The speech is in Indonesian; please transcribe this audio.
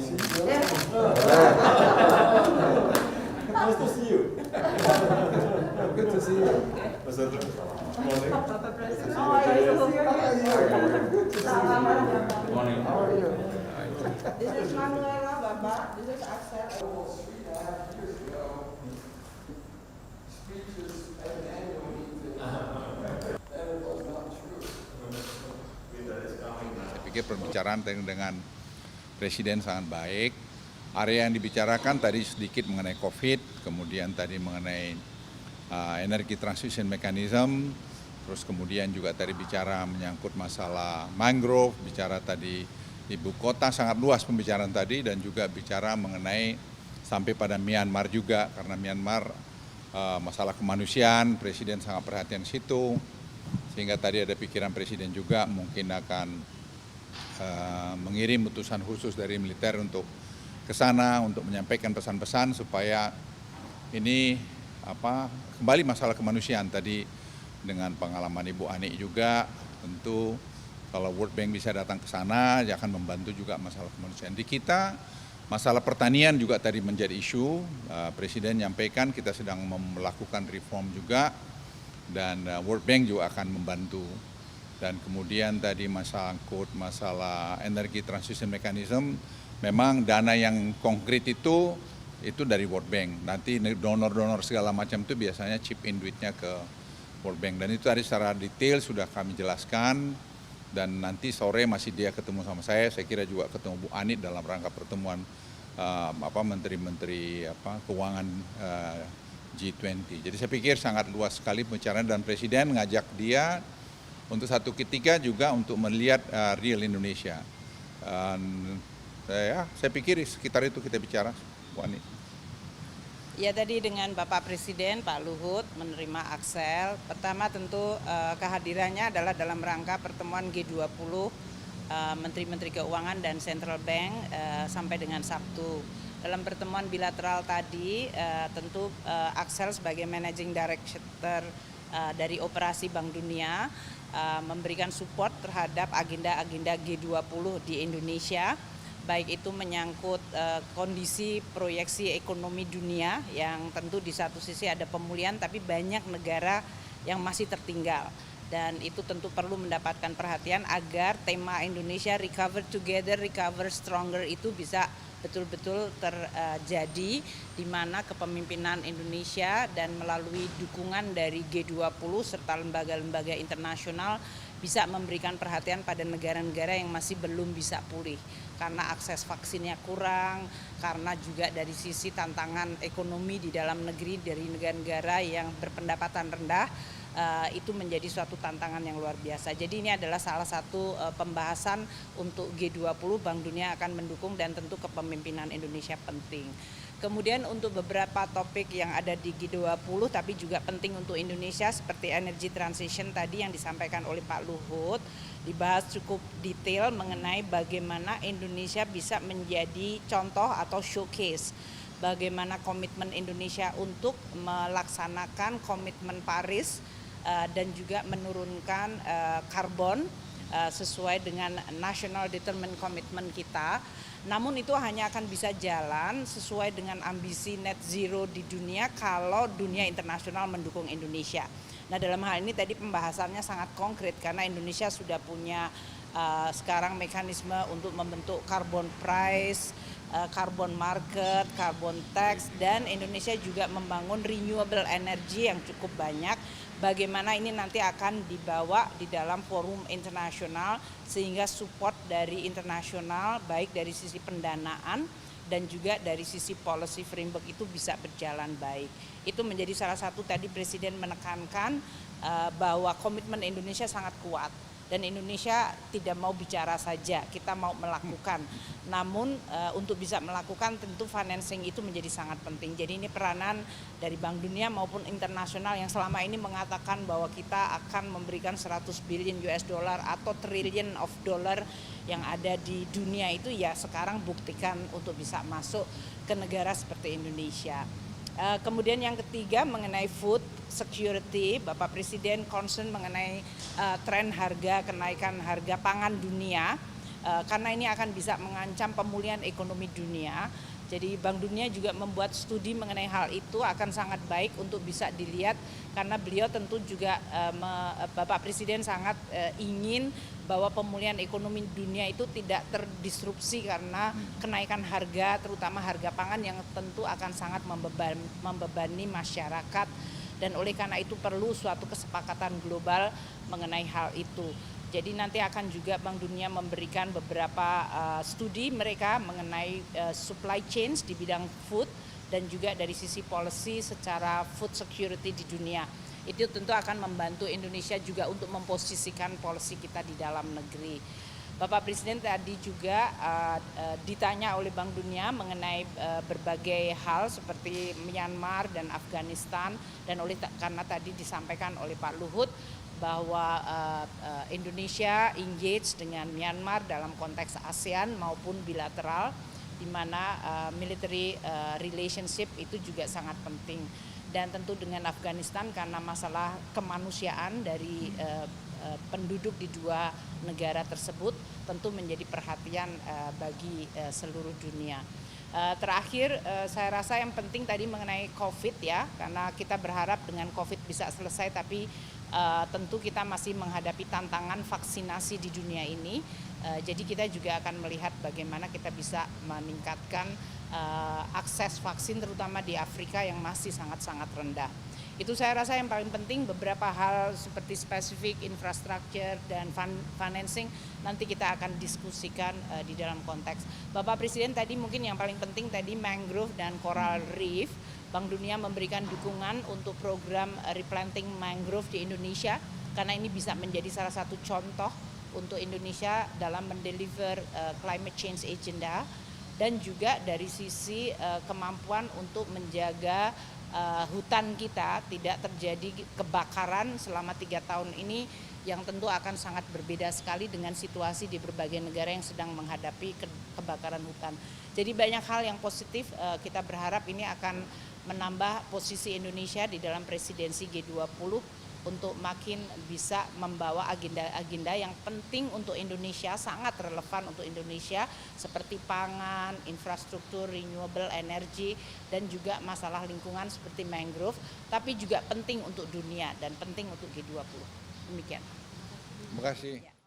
Nice to see you. Good to see you. Morning. Bapak Presiden. Oh, nice to see you. Good Morning. How are you? This is Manuela, Bapak. This is Axel. Saya pikir pembicaraan dengan Presiden sangat baik. Area yang dibicarakan tadi sedikit mengenai COVID, kemudian tadi mengenai energi transition mechanism, terus kemudian juga tadi bicara menyangkut masalah mangrove, bicara tadi ibu kota, sangat luas pembicaraan tadi, dan juga bicara mengenai sampai pada Myanmar juga, karena Myanmar masalah kemanusiaan, Presiden sangat perhatian situ, sehingga tadi ada pikiran Presiden juga mungkin akan mengirim utusan khusus dari militer untuk ke sana untuk menyampaikan pesan-pesan supaya ini kembali masalah kemanusiaan tadi dengan pengalaman Ibu Ani juga, tentu kalau World Bank bisa datang ke sana dia akan membantu juga masalah kemanusiaan. Di kita masalah pertanian juga tadi menjadi isu, Presiden menyampaikan kita sedang melakukan reform juga dan World Bank juga akan membantu. Dan kemudian tadi masalah energi transition mechanism, memang dana yang konkret itu dari World Bank. Nanti donor-donor segala macam itu biasanya chip in duitnya ke World Bank. Dan itu tadi secara detail sudah kami jelaskan. Dan nanti sore masih dia ketemu sama saya kira juga ketemu Bu Ani dalam rangka pertemuan menteri-menteri keuangan G20. Jadi saya pikir sangat luas sekali pembicaraan dan Presiden ngajak dia untuk satu ketika juga untuk melihat real Indonesia. Saya pikir sekitar itu kita bicara, Bu Ani. Ya, tadi dengan Bapak Presiden, Pak Luhut menerima Axel. Pertama tentu kehadirannya adalah dalam rangka pertemuan G20 Menteri-Menteri Keuangan dan Central Bank sampai dengan Sabtu. Dalam pertemuan bilateral tadi tentu Axel sebagai Managing Director dari Operasi Bank Dunia memberikan support terhadap agenda-agenda G20 di Indonesia, baik itu menyangkut kondisi proyeksi ekonomi dunia yang tentu di satu sisi ada pemulihan tapi banyak negara yang masih tertinggal. Dan itu tentu perlu mendapatkan perhatian agar tema Indonesia Recover Together, Recover Stronger itu bisa betul-betul terjadi, di mana kepemimpinan Indonesia dan melalui dukungan dari G20 serta lembaga-lembaga internasional bisa memberikan perhatian pada negara-negara yang masih belum bisa pulih karena akses vaksinnya kurang, karena juga dari sisi tantangan ekonomi di dalam negeri dari negara-negara yang berpendapatan rendah. Itu menjadi suatu tantangan yang luar biasa. Jadi ini adalah salah satu pembahasan untuk G20, Bank Dunia akan mendukung dan tentu kepemimpinan Indonesia penting. Kemudian untuk beberapa topik yang ada di G20 tapi juga penting untuk Indonesia seperti energy transition tadi yang disampaikan oleh Pak Luhut, dibahas cukup detail mengenai bagaimana Indonesia bisa menjadi contoh atau showcase bagaimana komitmen Indonesia untuk melaksanakan komitmen Paris dan juga menurunkan karbon sesuai dengan National Determined Commitment kita. Namun itu hanya akan bisa jalan sesuai dengan ambisi net zero di dunia kalau dunia internasional mendukung Indonesia. Nah, dalam hal ini tadi pembahasannya sangat konkret karena Indonesia sudah punya sekarang mekanisme untuk membentuk carbon price, carbon market, carbon tax, dan Indonesia juga membangun renewable energy yang cukup banyak. Bagaimana ini nanti akan dibawa di dalam forum internasional sehingga support dari internasional baik dari sisi pendanaan dan juga dari sisi policy framework itu bisa berjalan baik. Itu menjadi salah satu tadi Presiden menekankan bahwa komitmen Indonesia sangat kuat. Dan Indonesia tidak mau bicara saja, kita mau melakukan. Namun untuk bisa melakukan tentu financing itu menjadi sangat penting. Jadi ini peranan dari Bank Dunia maupun internasional yang selama ini mengatakan bahwa kita akan memberikan 100 billion US dollar atau trillion of dollar yang ada di dunia itu ya sekarang buktikan untuk bisa masuk ke negara seperti Indonesia. Kemudian yang ketiga mengenai food security, Bapak Presiden concern mengenai tren harga, kenaikan harga pangan dunia karena ini akan bisa mengancam pemulihan ekonomi dunia. Jadi Bank Dunia juga membuat studi mengenai hal itu akan sangat baik untuk bisa dilihat karena beliau tentu juga Bapak Presiden sangat ingin bahwa pemulihan ekonomi dunia itu tidak terdisrupsi karena kenaikan harga, terutama harga pangan yang tentu akan sangat membebani masyarakat, dan oleh karena itu perlu suatu kesepakatan global mengenai hal itu. Jadi nanti akan juga Bank Dunia memberikan beberapa studi mereka mengenai supply chains di bidang food dan juga dari sisi policy secara food security di dunia. Itu tentu akan membantu Indonesia juga untuk memposisikan policy kita di dalam negeri. Bapak Presiden tadi juga ditanya oleh Bank Dunia mengenai berbagai hal seperti Myanmar dan Afghanistan, dan karena tadi disampaikan oleh Pak Luhut bahwa Indonesia engage dengan Myanmar dalam konteks ASEAN maupun bilateral, di mana military relationship itu juga sangat penting. Dan tentu dengan Afghanistan karena masalah kemanusiaan dari penduduk di dua negara tersebut tentu menjadi perhatian bagi seluruh dunia. Terakhir saya rasa yang penting tadi mengenai COVID ya, karena kita berharap dengan COVID bisa selesai, tapi tentu kita masih menghadapi tantangan vaksinasi di dunia ini. Jadi kita juga akan melihat bagaimana kita bisa meningkatkan akses vaksin terutama di Afrika yang masih sangat-sangat rendah. Itu saya rasa yang paling penting. Beberapa hal seperti spesifik infrastruktur dan financing nanti kita akan diskusikan di dalam konteks. Bapak Presiden tadi mungkin yang paling penting tadi mangrove dan coral reef. Bank Dunia memberikan dukungan untuk program replanting mangrove di Indonesia karena ini bisa menjadi salah satu contoh untuk Indonesia dalam mendeliver climate change agenda, dan juga dari sisi kemampuan untuk menjaga hutan kita tidak terjadi kebakaran selama 3 tahun ini yang tentu akan sangat berbeda sekali dengan situasi di berbagai negara yang sedang menghadapi kebakaran hutan. Jadi banyak hal yang positif, kita berharap ini akan menambah posisi Indonesia di dalam presidensi G20 untuk makin bisa membawa agenda-agenda yang penting untuk Indonesia, sangat relevan untuk Indonesia seperti pangan, infrastruktur, renewable energy, dan juga masalah lingkungan seperti mangrove, tapi juga penting untuk dunia dan penting untuk G20. Demikian. Terima kasih.